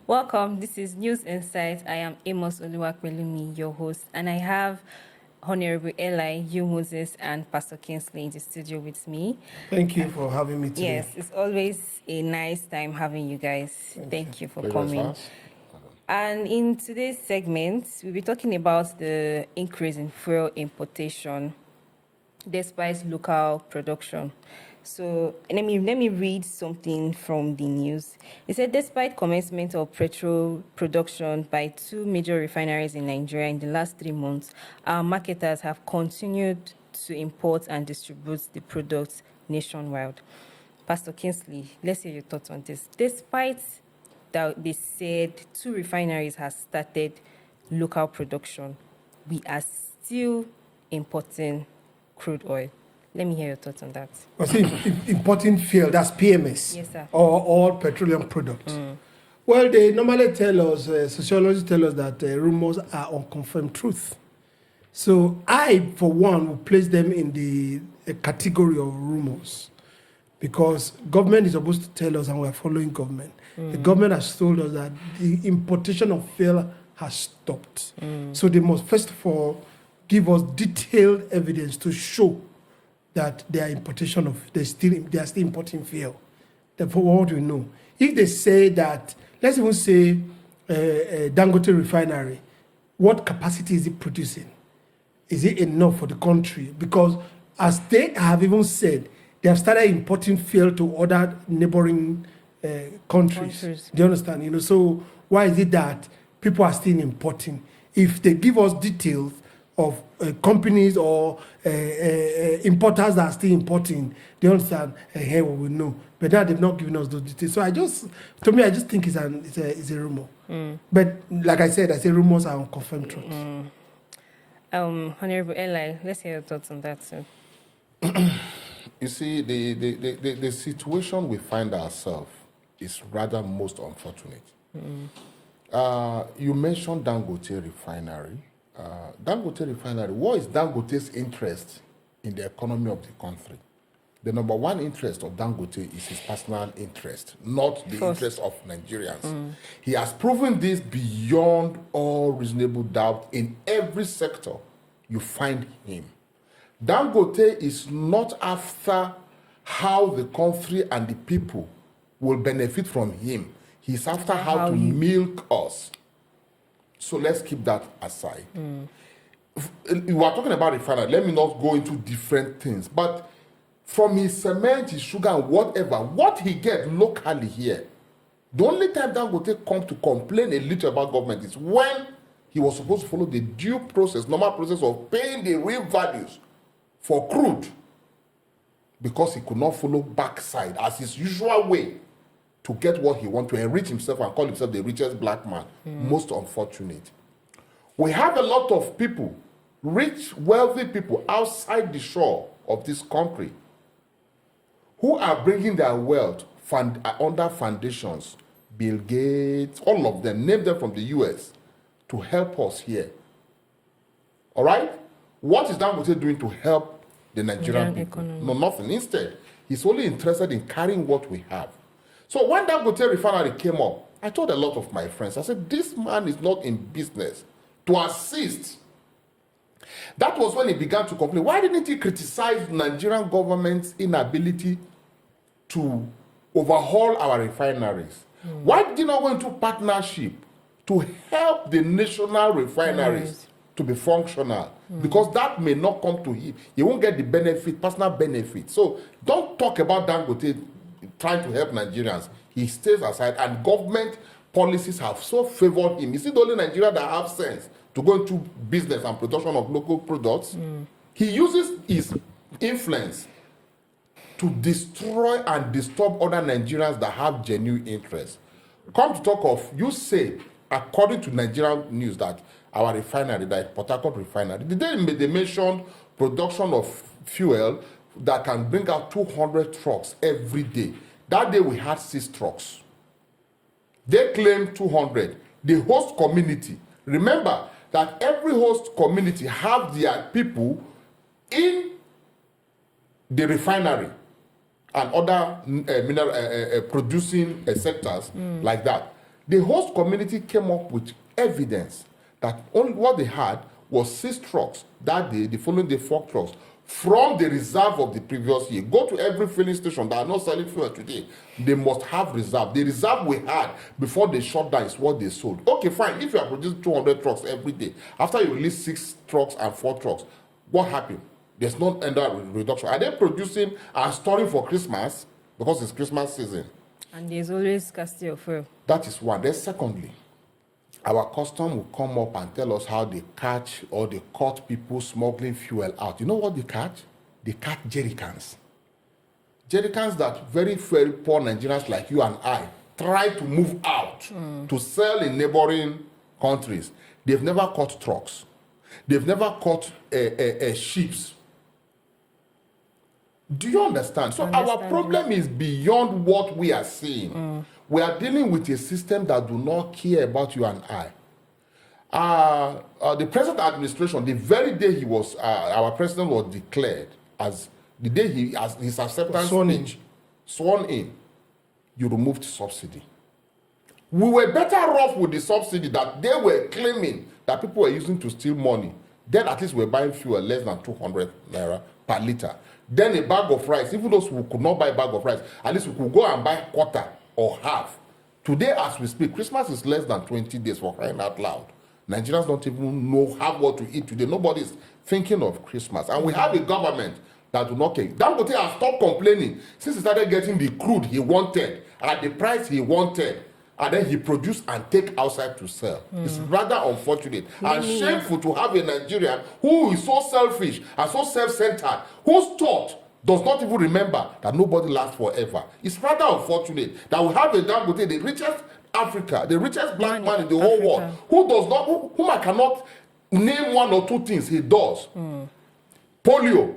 Welcome. This is News Insight. I am Amos Oluwapelumi, your host, and I have Honorable Eli, you Moses, and Pastor Kingsley in the studio with me. Thank you for having me today. Yes, it's always a nice time having you guys. Thank you for coming. And in today's segment, we'll be talking about the increase in fuel importation despite local production. So let me read something from the news. It said, despite commencement of petrol production by 2 major refineries in Nigeria in the last 3 months, our marketers have continued to import and distribute the products nationwide. Pastor Kingsley, let's hear your thoughts on this. Despite that they said 2 refineries have started local production, we are still importing crude oil. Let me hear your thoughts on that. I think importing fuel, that's PMS. Yes, sir. Or all petroleum products. Well, they normally tell us, sociologists tell us that rumors are unconfirmed truth. So I, for one, will place them in the category of rumors, because government is supposed to tell us, and we're following government. The government has told us that the importation of fuel has stopped. So they must, first of all, give us detailed evidence to show that their importation of they are still importing fuel. Therefore, what do we know? If they say that, let's even say Dangote Refinery, what capacity is it producing? Is it enough for the country? Because as they have even said, they have started importing fuel to other neighboring countries. Do you understand? You know, so why is it that people are still importing? If they give us details of companies or importers that are still importing, they understand, hey, we will know. But now they've not given us those details. So I just think it's a rumor. But like I said, rumors are unconfirmed truth. Honorable Eli, let's hear your thoughts on that, sir. You see, the situation we find ourselves is rather most unfortunate. You mentioned Dangote Refinery. Dangote Refinery, what is Dangote's interest in the economy of the country? The number one interest of Dangote is his personal interest, not the interest of Nigerians. He has proven this beyond all reasonable doubt in every sector you find him. Dangote is not after how the country and the people will benefit from him. He's after how to milk us. So let's keep that aside. You are talking about refinery. Let me not go into different things. But from his cement, his sugar, and whatever, what he gets locally here, the only time Dangote comes to complain a little about government is when he was supposed to follow the due process, normal process of paying the real values for crude, because he could not follow backside as his usual way to get what he wants, to enrich himself and call himself the richest black man. Most unfortunate. We have a lot of people, rich, wealthy people outside the shore of this country who are bringing their wealth under foundations, Bill Gates, all of them, name them from the US, to help us here. All right? What is Dangote doing to help the Nigerian people? Economy. No, nothing. Instead, he's only interested in carrying what we have. So when Dangote Refinery came up, I told a lot of my friends, I said, this man is not in business to assist. That was when he began to complain. Why didn't he criticize Nigerian government's inability to overhaul our refineries? Why did he not go into partnership to help the national refineries to be functional? Because that may not come to him. He won't get the benefit, personal benefit. So don't talk about Dangote trying to help Nigerians. He stays aside, and government policies have so favored him. Is it only Nigeria that have sense to go into business and production of local products? He uses his influence to destroy and disturb other Nigerians that have genuine interest. Come to talk of, you say, according to Nigerian news, that our refinery, that Port Harcourt refinery, they mentioned production of fuel that can bring out 200 trucks every day. That day we had 6 trucks. They claim 200. The host community, remember that every host community have their people in the refinery and other mineral producing sectors like that. The host community came up with evidence that only what they had was 6 trucks that day, the following day 4 trucks, from the reserve of the previous year. Go to every filling station that are not selling fuel today. They must have reserve. The reserve we had before they shut down is what they sold. Okay, fine. If you are producing 200 trucks every day, after you release 6 trucks and 4 trucks, what happened? There's no end reduction. Are they producing and storing for Christmas? Because it's Christmas season. And there's always scarcity of fuel. That is one. Then secondly, our custom will come up and tell us how they catch or they caught people smuggling fuel out. You know what they catch? They catch jerry cans. Jerry cans that very, very poor Nigerians like you and I try to move out to sell in neighboring countries. They've never caught trucks. They've never caught ships. Do you understand? So our problem is beyond what we are seeing. We are dealing with a system that do not care about you and I. The present administration, the very day he was, our president was declared as the day his acceptance speech sworn in, you removed subsidy. We were better off with the subsidy that they were claiming that people were using to steal money. Then at least we're buying fuel less than 200 naira per liter. Then a bag of rice, even those who could not buy a bag of rice, at least we could go and buy quarter or half. Today, as we speak, Christmas is less than 20 days, for crying out loud. Nigerians don't even know what to eat today. Nobody's thinking of Christmas. And we have a government that do not care. Dangote has stopped complaining since he started getting the crude he wanted at the price he wanted. And then he produce and take outside to sell. It's rather unfortunate and shameful to have a Nigerian who is so selfish and so self-centered, whose thought does not even remember that nobody lasts forever. It's rather unfortunate that we have a Dangote, the richest Africa, the richest black man in the whole world, whom I cannot name 1 or 2 things he does. Polio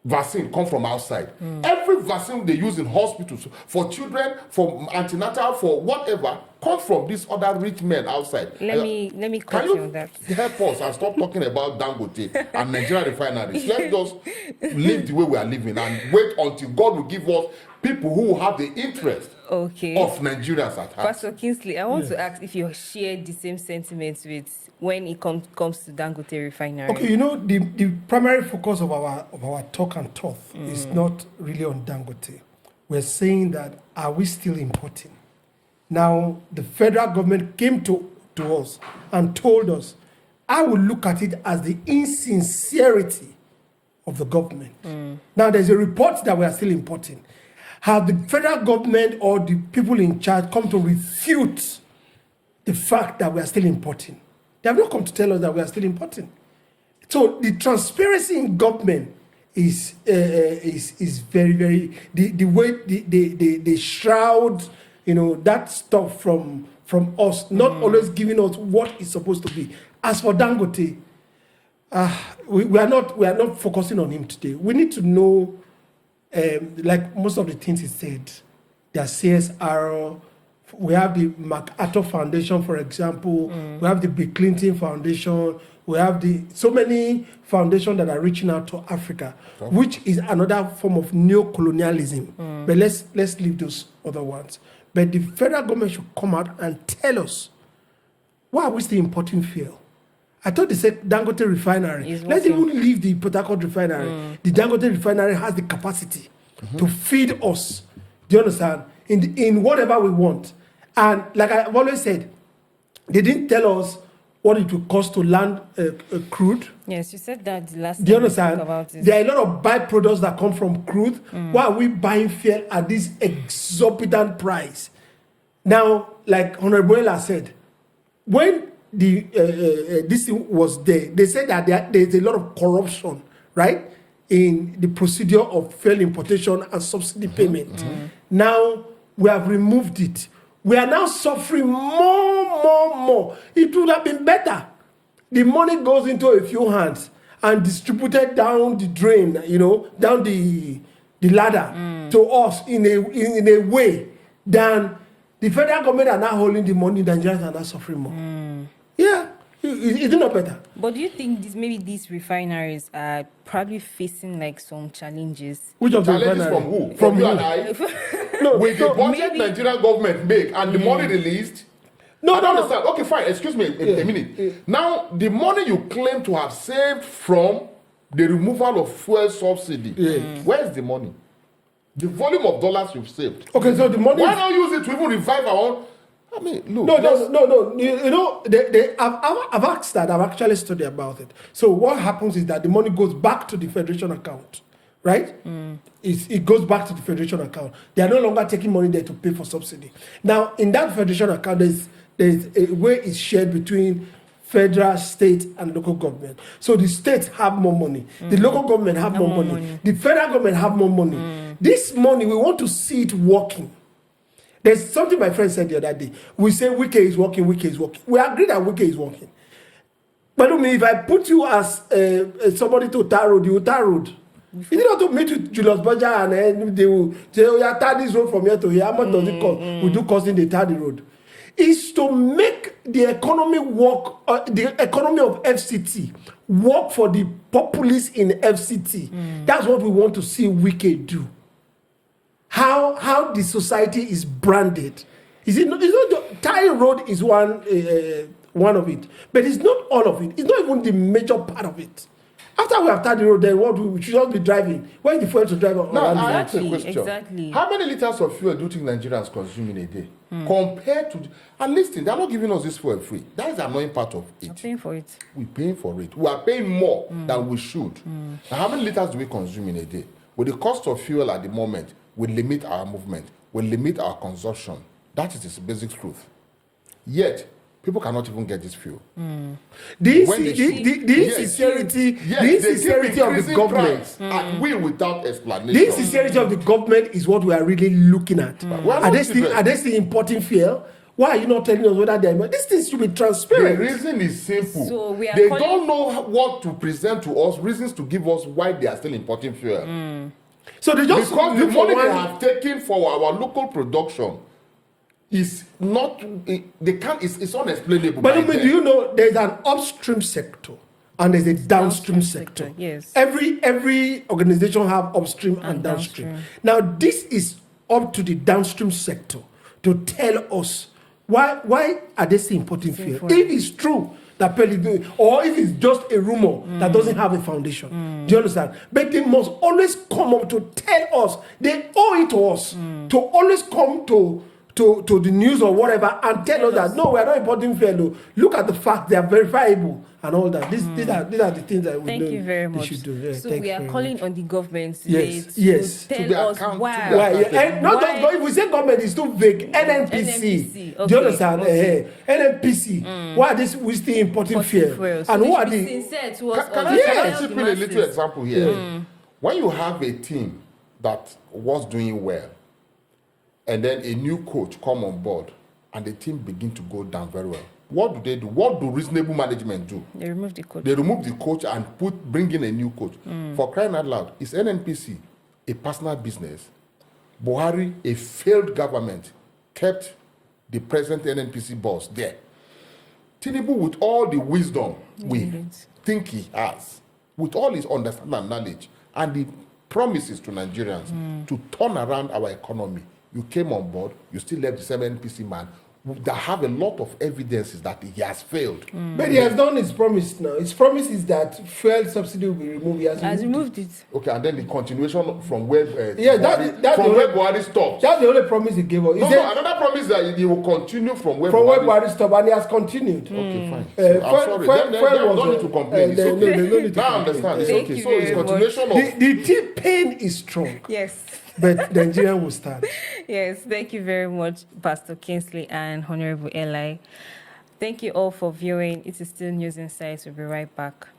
vaccine come from outside. Every vaccine they use in hospitals for children, for antenatal, for whatever, come from these other rich men outside. Let me cut you on that. Help us and stop talking about Dangote and Nigerian refineries. Let's just live the way we are living and wait until God will give us people who will have the interest of Nigerians at heart. Pastor Kingsley, I want to ask if you share the same sentiments with when it comes to Dangote Refinery. Okay, you know, the primary focus of our talk and thought is not really on Dangote. We're saying that, are we still importing? Now, the federal government came to us and told us, I will look at it as the insincerity of the government. Now, there's a report that we are still importing. Have the federal government or the people in charge come to refute the fact that we are still importing? They have not come to tell us that we are still importing. So the transparency in government is very, very, the way they shroud, you know, that stuff from us, not always giving us what it's supposed to be. As for Dangote, we are not focusing on him today. We need to know, like most of the things he said, their CSR. We have the MacArthur Foundation, for example. We have the Bill Clinton Foundation. We have so many foundations that are reaching out to Africa, which is another form of neo-colonialism. But let's leave those other ones. But the federal government should come out and tell us, why are we still importing fuel? I thought they said Dangote Refinery. Let's even leave the Port Harcourt Refinery. The Dangote Refinery has the capacity to feed us. Do you understand? In whatever we want. And like I've always said, they didn't tell us what it would cost to land crude. Yes, you said that the last time. Do you understand? There are a lot of byproducts that come from crude. Why are we buying fuel at this exorbitant price? Now, like Honorable Ella said, when this thing was there, they said that there's a lot of corruption, right, in the procedure of fuel importation and subsidy payment. Now, we have removed it. We are now suffering more. It would have been better. The money goes into a few hands and distributed down the drain, you know, down the ladder to us in a way than the federal government are now holding the money, Nigerians are now suffering more. Yeah, it's not better. But do you think maybe these refineries are probably facing like some challenges? Which of the Challenges refineries? from who? From you who? and I? with the budget Nigerian government make and the money released. I don't understand. Okay, fine. Excuse me a minute. Now, the money you claim to have saved from the removal of fuel subsidy, where is the money? The volume of dollars you've saved. Okay, so the money. Why not use it to even revive our own? I mean, look. No. You know, I've asked that. I've actually studied about it. So what happens is that the money goes back to the federation account, right? It goes back to the federation account. They are no longer taking money there to pay for subsidy. Now, in that federation account, there's a way it's shared between federal, state, and local government. So the states have more money. The local government have more money. The federal government have more money. This money, we want to see it working. There's something my friend said the other day. We say Wike is working, Wike is working. We agree that Wike is working. But if I put you as somebody to tar road, you will tar road. You need not to meet with Julius Berger and then they will say, oh, yeah, tar this road from here to here. How much does it cost? We do costing the tar the road. Is to make the economy work, the economy of FCT work for the populace in FCT. That's what we want to see Wike do. How the society is branded. It's not just, Tyre Road is one of it, but it's not all of it. It's not even the major part of it. After we have started the road, then what we should just be driving. Where is the fuel to drive on? Now, I ask a question. Exactly. How many liters of fuel do you think Nigerians consume in a day? Compared to, and listen, they're not giving us this fuel free. That is the annoying part of it. We're paying for it. We're paying for it. We are paying more than we should. Now, how many liters do we consume in a day? With the cost of fuel at the moment, we limit our movement, we limit our consumption. That is the basic truth. Yet, people cannot even get this fuel. The insincerity of the government. At will without explanation. The insincerity of the government is what we are really looking at. Are they still importing fuel? Why are you not telling us whether they are? These things should be transparent. The reason is simple. So they don't know what to present to us, reasons to give us why they are still importing fuel. So they just because the money they have taken for our local production is not, they can't, it's unexplainable. But do you know there's an upstream sector and there's a downstream sector. Yes. Every organization have upstream and downstream. Now this is up to the downstream sector to tell us why are they still importing fuel? If it's true that or if it's just a rumor that doesn't have a foundation. Do you understand? But they must always come up to tell us. They owe it to us to always come to the news or whatever and tell us that no, we are not importing fuel. Look at the fact they are verifiable and all that. These are the things that we Thank you very much. should do. Yeah, so we are calling on the government today to tell us why. And not just if we say government is too vague. NNPC. Okay. Do you understand? NNPC. Why are we still importing fuel? So and who are the? Can I chip in a little example here? When you have a team that was doing well, and then a new coach come on board, and the team begin to go down very well. What do they do? What do reasonable management do? They remove the coach. They remove the coach and bring in a new coach. For crying out loud, is NNPC a personal business? Buhari, a failed government, kept the present NNPC boss there. Tinubu, with all the wisdom we think he has, with all his understanding and knowledge, and the promises to Nigerians to turn around our economy, you came on board, you still left the same NPC man that have a lot of evidences that he has failed. But he has done his promise now. His promise is that fuel subsidy will be removed. He has removed it. Okay, and then the continuation from where Buhari stopped. That's the only promise he gave us. Another promise that he will continue from where Buhari stopped, and he has continued. Okay, fine. I'm sorry. Don't need to complain. It's okay. Now I understand. It's okay. So it's continuation of... The pain is strong. Yes. But Nigeria will stand. Yes, thank you very much, Pastor Kingsley and Honorable Eli. Thank you all for viewing. It is still News Insights. We'll be right back.